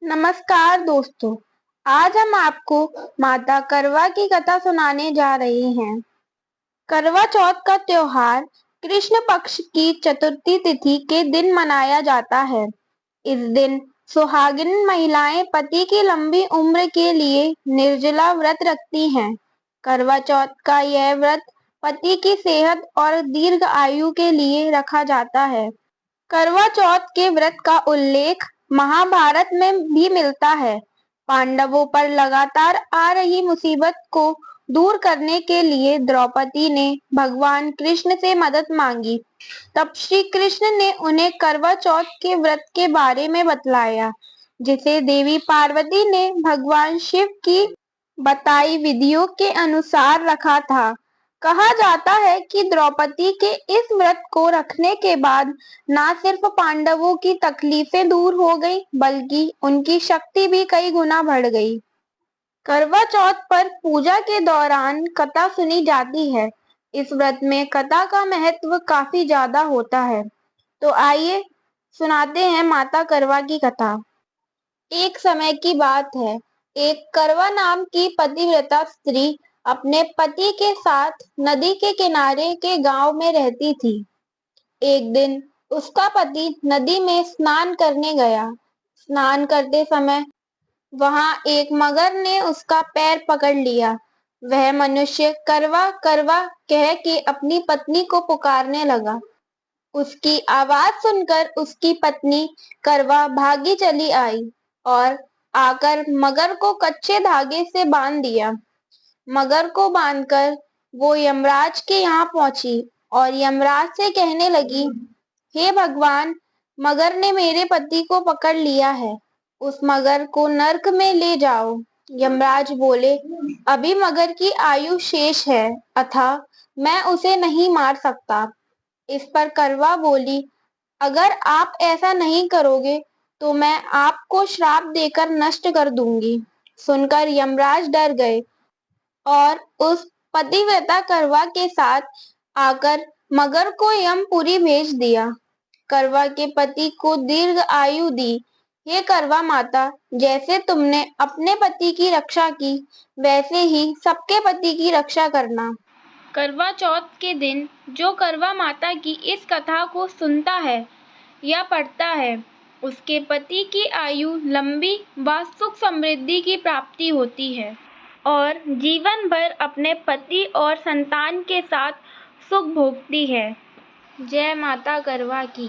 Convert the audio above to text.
नमस्कार दोस्तों। आज हम आपको माता करवा की कथा सुनाने जा रहे हैं। करवा चौथ का त्योहार कृष्ण पक्ष की चतुर्थी तिथि के दिन मनाया जाता है। इस दिन सुहागिन महिलाएं पति की लंबी उम्र के लिए निर्जला व्रत रखती हैं। करवा चौथ का यह व्रत पति की सेहत और दीर्घ आयु के लिए रखा जाता है। करवा चौथ के व्रत का उल्लेख महाभारत में भी मिलता है। पांडवों पर लगातार आ रही मुसीबत को दूर करने के लिए द्रौपदी ने भगवान कृष्ण से मदद मांगी। तब श्री कृष्ण ने उन्हें करवा चौथ के व्रत के बारे में बतलाया, जिसे देवी पार्वती ने भगवान शिव की बताई विधियों के अनुसार रखा था। कहा जाता है कि द्रौपदी के इस व्रत को रखने के बाद ना सिर्फ पांडवों की तकलीफें दूर हो गई, बल्कि उनकी शक्ति भी कई गुना बढ़ गई। करवा चौथ पर पूजा के दौरान कथा सुनी जाती है। इस व्रत में कथा का महत्व काफी ज्यादा होता है। तो आइए सुनाते हैं माता करवा की कथा। एक समय की बात है। एक करवा नाम की पतिव्रता स्त्री अपने पति के साथ नदी के किनारे के गांव में रहती थी। एक दिन उसका पति नदी में स्नान करने गया। स्नान करते समय वहां एक मगर ने उसका पैर पकड़ लिया। वह मनुष्य करवा करवा कह के अपनी पत्नी को पुकारने लगा। उसकी आवाज सुनकर उसकी पत्नी करवा भागी चली आई और आकर मगर को कच्चे धागे से बांध दिया। मगर को बांधकर वो यमराज के यहाँ पहुंची और यमराज से कहने लगी, हे भगवान, मगर ने मेरे पति को पकड़ लिया है। उस मगर को नर्क में ले जाओ। यमराज बोले, अभी मगर की आयु शेष है, अतः मैं उसे नहीं मार सकता। इस पर करवा बोली, अगर आप ऐसा नहीं करोगे तो मैं आपको श्राप देकर नष्ट कर दूंगी। सुनकर यमराज डर गए और उस पतिव्रता करवा के साथ आकर मगर को यमपुरी भेज दिया। करवा के पति को दीर्घ आयु दी। हे करवा माता, जैसे तुमने अपने पति की रक्षा की, वैसे ही सबके पति की रक्षा करना। करवा चौथ के दिन जो करवा माता की इस कथा को सुनता है या पढ़ता है, उसके पति की आयु लंबी व सुख समृद्धि की प्राप्ति होती है और जीवन भर अपने पति और संतान के साथ सुख भोगती है। जय माता करवा की।